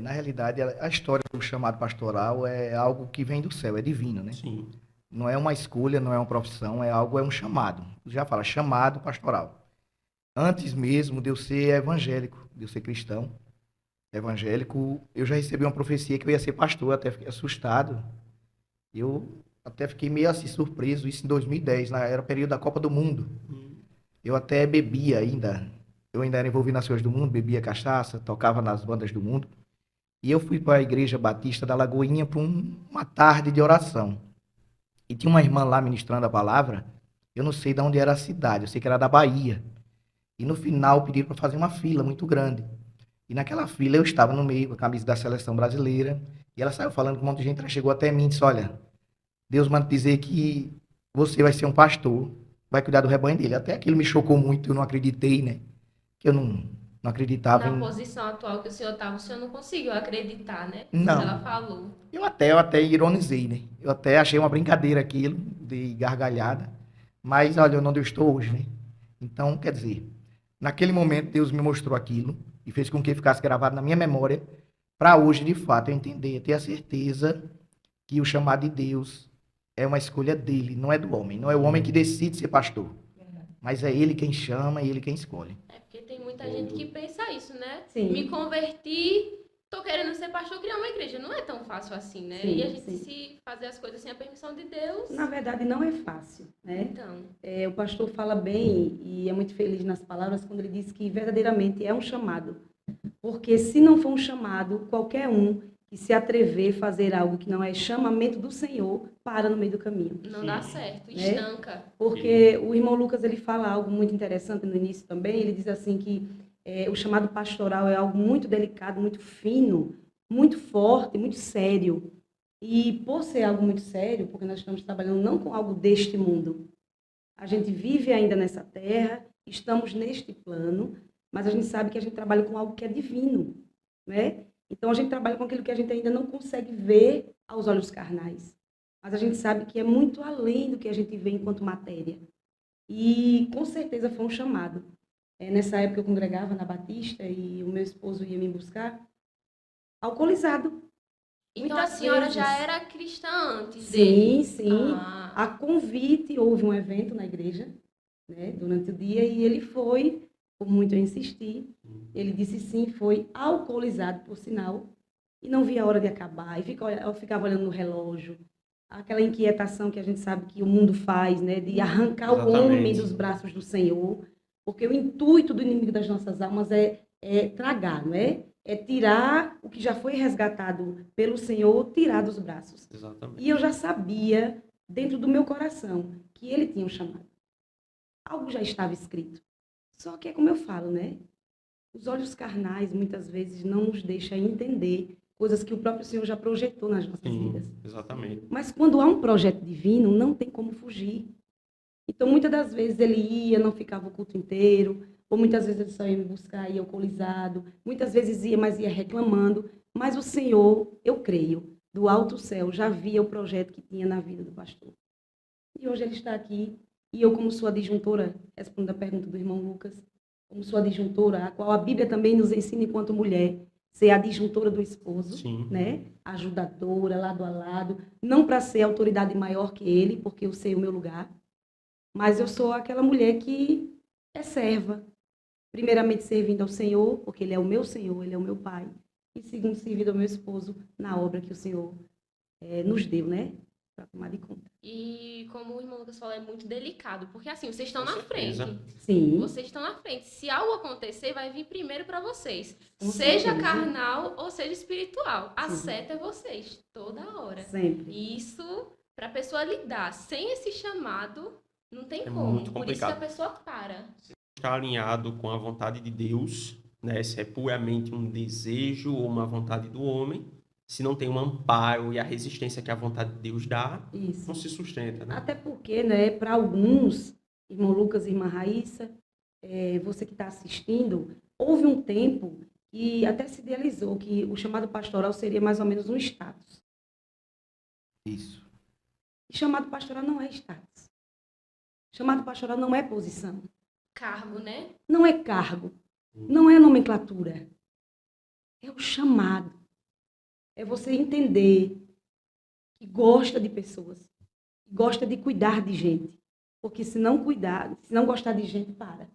Na realidade, a história do chamado pastoral é algo que vem do céu, é divino, né? Sim. Não é uma escolha, não é uma profissão, é um chamado. Já fala, chamado pastoral. Antes mesmo de eu ser evangélico, de eu ser cristão, evangélico, eu já recebi uma profecia que eu ia ser pastor, até fiquei assustado. Eu até fiquei meio assim surpreso, isso em 2010, era o período da Copa do Mundo. Hum. Eu até bebia ainda, eu ainda era envolvido nas coisas do mundo, bebia cachaça, tocava nas bandas do mundo. E eu fui para a Igreja Batista da Lagoinha para uma tarde de oração. E tinha uma irmã lá ministrando a palavra, eu não sei de onde era a cidade, eu sei que era da Bahia. E no final pediram para fazer uma fila muito grande. E naquela fila eu estava no meio, com a camisa da seleção brasileira, e ela saiu falando com um monte de gente, ela chegou até mim e disse, olha, Deus manda dizer que você vai ser um pastor, vai cuidar do rebanho dele. Até aquilo me chocou muito, eu não acreditei, né? Que eu não acreditava Na em... posição atual que o senhor estava, o senhor não conseguiu acreditar, né? Quando ela Não. falou. Eu até ironizei, né? Eu até achei uma brincadeira aquilo, de gargalhada. Mas olha onde eu estou hoje, né? Então, quer dizer, naquele momento Deus me mostrou aquilo e fez com que ficasse gravado na minha memória para hoje, de fato, eu entender, ter a certeza que o chamado de Deus é uma escolha dele, não é do homem. Não é o homem que decide ser pastor, mas é ele quem chama e ele quem escolhe. É porque tem muita gente que pensa isso, né? Sim. Me converti, tô querendo ser pastor, criar uma igreja. Não é tão fácil assim, né? Sim, E a gente sim. se fazer as coisas sem a permissão de Deus. Na verdade, não é fácil, né? Então, O pastor fala bem e é muito feliz nas palavras quando ele diz que verdadeiramente é um chamado. Porque se não for um chamado, qualquer um que se atrever a fazer algo que não é chamamento do Senhor, para no meio do caminho. não dá certo, Né? estanca. Porque o irmão Lucas ele fala algo muito interessante no início também. Ele diz assim que o chamado pastoral é algo muito delicado, muito fino, muito forte, muito sério. E por ser algo muito sério, porque nós estamos trabalhando não com algo deste mundo. A gente vive ainda nessa terra, estamos neste plano, mas a gente sabe que a gente trabalha com algo que é divino, né? Então a gente trabalha com aquilo que a gente ainda não consegue ver aos olhos carnais. Mas a gente sabe que é muito além do que a gente vê enquanto matéria. E com certeza foi um chamado. Nessa época eu congregava na Batista e o meu esposo ia me buscar alcoolizado. Então Muitas a senhora vezes. já era cristã antes Sim, dele? sim. Ah, A convite, houve um evento na igreja, né, durante o dia, e ele foi, por muito eu insistir, ele disse sim, foi alcoolizado, por sinal, e não via a hora de acabar, e eu ficava olhando no relógio, aquela inquietação que a gente sabe que o mundo faz, né, de arrancar o homem Exatamente. dos braços do Senhor, porque o intuito do inimigo das nossas almas é tragar, não é? É tirar o que já foi resgatado pelo Senhor, tirar dos braços. Exatamente. E eu já sabia, dentro do meu coração, que ele tinha um chamado. Algo já estava escrito. Só que é como eu falo, né? Os olhos carnais, muitas vezes, não nos deixam entender coisas que o próprio Senhor já projetou nas nossas vidas. Sim, exatamente. Mas quando há um projeto divino, não tem como fugir. Então, muitas das vezes ele ia, não ficava o culto inteiro, ou muitas vezes ele só ia me buscar, ia alcoolizado, muitas vezes ia, mas ia reclamando. Mas o Senhor, eu creio, do alto céu, já via o projeto que tinha na vida do pastor. E hoje ele está aqui, e eu, como sua adjuntora, respondo a pergunta do irmão Lucas, como sua adjuntora, a qual a Bíblia também nos ensina enquanto mulher, ser a adjuntora do esposo, Sim. né? Ajudadora, lado a lado, não para ser autoridade maior que ele, porque eu sei o meu lugar, mas eu sou aquela mulher que é serva, primeiramente servindo ao Senhor, porque Ele é o meu Senhor, Ele é o meu Pai, e segundo, servindo ao meu esposo na obra que o Senhor nos deu, né? Para tomar de conta. e como o irmão Lucas falou, é muito delicado, porque assim, vocês estão Com na certeza. frente. Sim, Vocês estão na frente. Se algo acontecer, vai vir primeiro para vocês. Com Seja certeza. carnal ou seja espiritual. A Sim. seta é vocês, toda hora. sempre. Isso, para a pessoa lidar sem esse chamado, não tem É como. muito Por isso que a complicado. pessoa para. Estar alinhado com a vontade de Deus, né? Se é puramente um desejo ou uma vontade do homem, se não tem um amparo e a resistência que a vontade de Deus dá, Isso. não se sustenta, né? Até porque, né, para alguns, irmão Lucas e irmã Raíssa, você que está assistindo, houve um tempo que até se idealizou que o chamado pastoral seria mais ou menos um status. Isso. E chamado pastoral não é status. Chamado pastoral não é posição. Cargo, né? Não é cargo. Não é nomenclatura. É o chamado. é você entender que gosta de pessoas, gosta de cuidar de gente. Porque se não cuidar, se não gostar de gente, para.